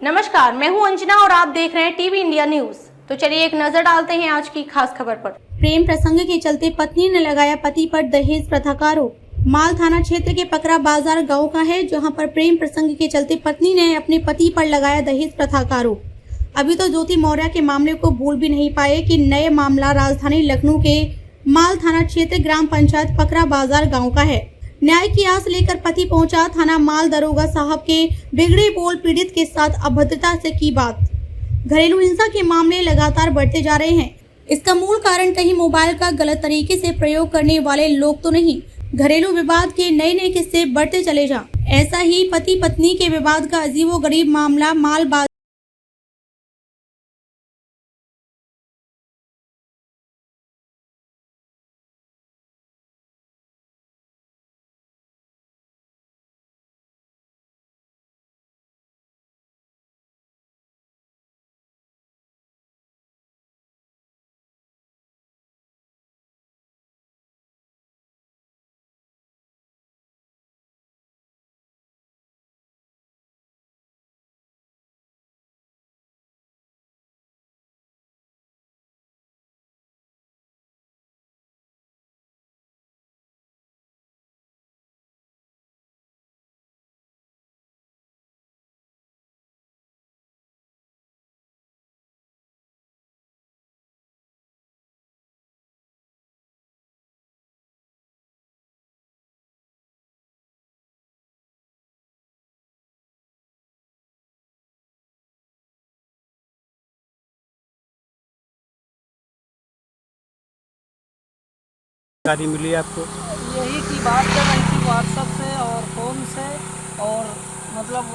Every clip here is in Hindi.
नमस्कार, मैं हूं अंजना और आप देख रहे हैं टीवी इंडिया न्यूज। तो चलिए एक नजर डालते हैं आज की खास खबर पर। प्रेम प्रसंग के चलते पत्नी ने लगाया पति पर दहेज प्रथा का आरोप। माल थाना क्षेत्र के पकरा बाजार गांव का है, जहां पर प्रेम प्रसंग के चलते पत्नी ने अपने पति पर लगाया दहेज प्रथा का आरोप। अभी तो ज्योति मौर्य के मामले को भूल भी नहीं पाए कि नए मामला राजधानी लखनऊ के माल थाना क्षेत्र ग्राम पंचायत पकरा बाजार गाँव का है। न्याय की आस लेकर पति पहुंचा थाना माल दरोगा साहब के बिगड़े बोल पीड़ित के साथ अभद्रता से की बात। घरेलू हिंसा के मामले लगातार बढ़ते जा रहे हैं। इसका मूल कारण कहीं मोबाइल का गलत तरीके से प्रयोग करने वाले लोग तो नहीं, घरेलू विवाद के नए नए किस्से बढ़ते चले जा। ऐसा ही पति पत्नी के विवाद का अजीबोगरीब मामला माल जानकारी मिली आपको? यही की बात कर रही थी व्हाट्सएप से और फ़ोन से और मतलब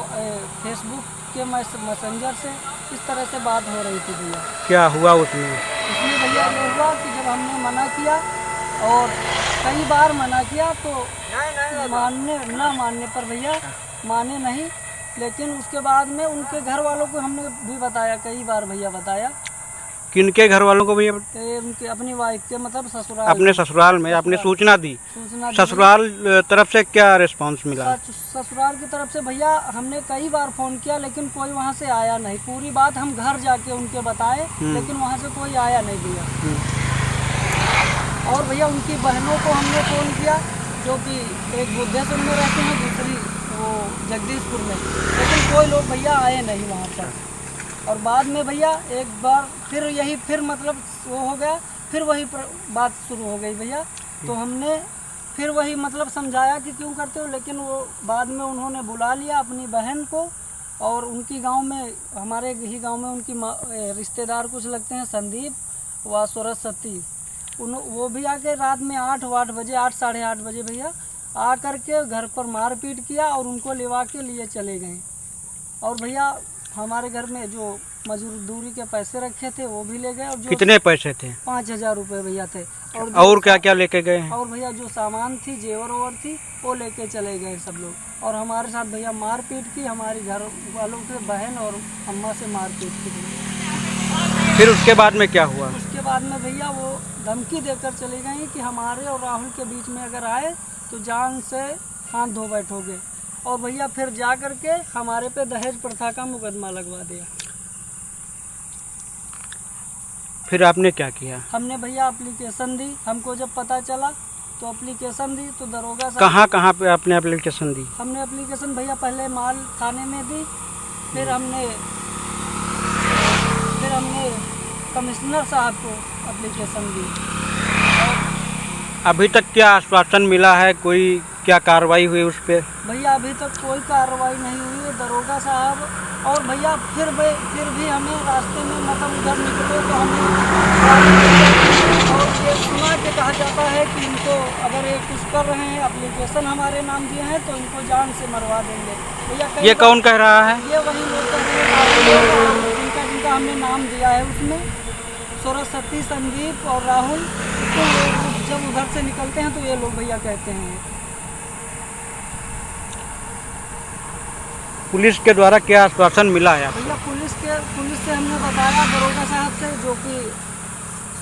फेसबुक के मैसेंजर से इस तरह से बात हो रही थी भैया। क्या हुआ उसमें? इसमें भैया ये हुआ कि जब हमने मना किया और कई बार मना किया तो ना मानने पर भैया माने नहीं, लेकिन उसके बाद में उनके घर वालों को हमने भी बताया, कई बार भैया बताया। किनके घर वालों को भैया? उनके अपनी वाइफ के मतलब ससुराल, अपने ससुराल में आपने सूचना दी? ससुराल तरफ से क्या रिस्पांस मिला? ससुराल की तरफ से भैया हमने कई बार फ़ोन किया लेकिन कोई वहाँ से आया नहीं। पूरी बात हम घर जाके उनके बताए लेकिन वहाँ से कोई आया नहीं भैया। और भैया उनकी बहनों को हमने फ़ोन किया, जो कि एक बुद्धेश्वर में रहते हैं, दूसरी वो जगदीशपुर में, लेकिन कोई लोग भैया आए नहीं वहाँ पर। और बाद में भैया एक बार फिर मतलब वो हो गया, फिर वही बात शुरू हो गई भैया। तो हमने फिर वही मतलब समझाया कि क्यों करते हो, लेकिन वो बाद में उन्होंने बुला लिया अपनी बहन को। और उनकी गांव में, हमारे ही गांव में उनकी रिश्तेदार कुछ लगते हैं, संदीप व सरस्वती, वो भी आके रात में 8 बजे 8 साढ़े 8 बजे भैया आ करके घर पर मारपीट किया और उनको लिवा के लिए चले गए। और भैया हमारे घर में जो मजदूरी के पैसे रखे थे वो भी ले गए। और जो कितने पैसे थे? 5,000 रुपये भैया थे। और क्या क्या लेके गए हैं? और भैया जो सामान थी, जेवर ओवर थी, वो लेके चले गए सब लोग। और हमारे साथ भैया मारपीट की, हमारी घर वालों के बहन और अम्मा से मारपीट की। फिर उसके बाद में क्या हुआ? उसके बाद में भैया वो धमकी देकर चले गए कि हमारे और राहुल के बीच में अगर आए तो जान से हाथ धो बैठोगे। और भैया फिर जा करके हमारे पे दहेज प्रथा का मुकदमा लगवा दिया। फिर आपने क्या किया? हमने भैया एप्लीकेशन दी, हमको जब पता चला तो एप्लीकेशन दी। तो दरोगा साहब, कहाँ पे आपने एप्लीकेशन दी? हमने एप्लीकेशन भैया पहले माल थाने में दी, फिर हमने कमिश्नर साहब को एप्लीकेशन दी। अभी तक क्या आश्वासन मिला है? कोई क्या कार्रवाई हुई उस पर? भैया अभी तक कोई कार्रवाई नहीं हुई है दरोगा साहब। और भैया फिर भी हमें रास्ते में मतलब उधर निकले तो हमें और ये सुना के कहा जाता है कि इनको अगर ये कुछ कर रहे हैं, एप्लीकेशन हमारे नाम दिए हैं तो इनको जान से मरवा देंगे। भैया ये कौन कह रहा है? ये वही लोग कह रहे हैं जिनका हमने नाम दिया है, उसमें सरस्वती, संदीप और राहुल। तो जब उधर से निकलते हैं तो ये लोग भैया कहते हैं। पुलिस के द्वारा क्या आश्वासन मिला है? भैया पुलिस से हमने बताया, दरोगा साहब से जो कि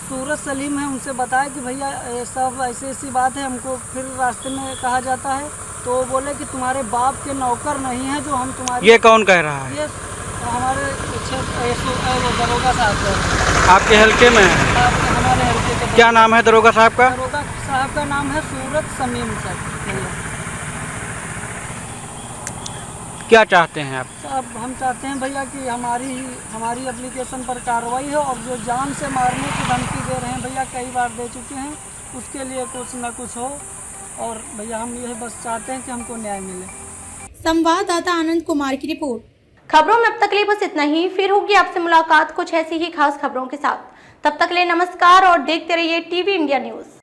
सूरज सलीम है, उनसे बताया कि भैया ये सब ऐसी बात है। हमको फिर रास्ते में कहा जाता है तो वो बोले कि तुम्हारे बाप के नौकर नहीं है जो हम तुम्हारे। ये कौन कह रहा है? ये हमारे वो दरोगा साहब का, आपके हल्के में है? हमारे हल्के के क्या नाम है दरोगा साहब का? दरोगा साहब का नाम है सूरत समीम सर भैया। क्या चाहते हैं आप? अब हम चाहते हैं भैया कि हमारी एप्लीकेशन पर कार्रवाई हो, और जो जान से मारने की धमकी दे रहे हैं भैया, कई बार दे चुके हैं, उसके लिए कुछ न कुछ हो। और भैया हम यही बस चाहते हैं कि हमको न्याय मिले। संवाददाता आनंद कुमार की रिपोर्ट। खबरों में अब तक के लिए बस इतना ही। फिर होगी आपसे मुलाकात कुछ ऐसी ही खास खबरों के साथ। तब तक के लिए नमस्कार और देखते रहिए टीवी इंडिया न्यूज।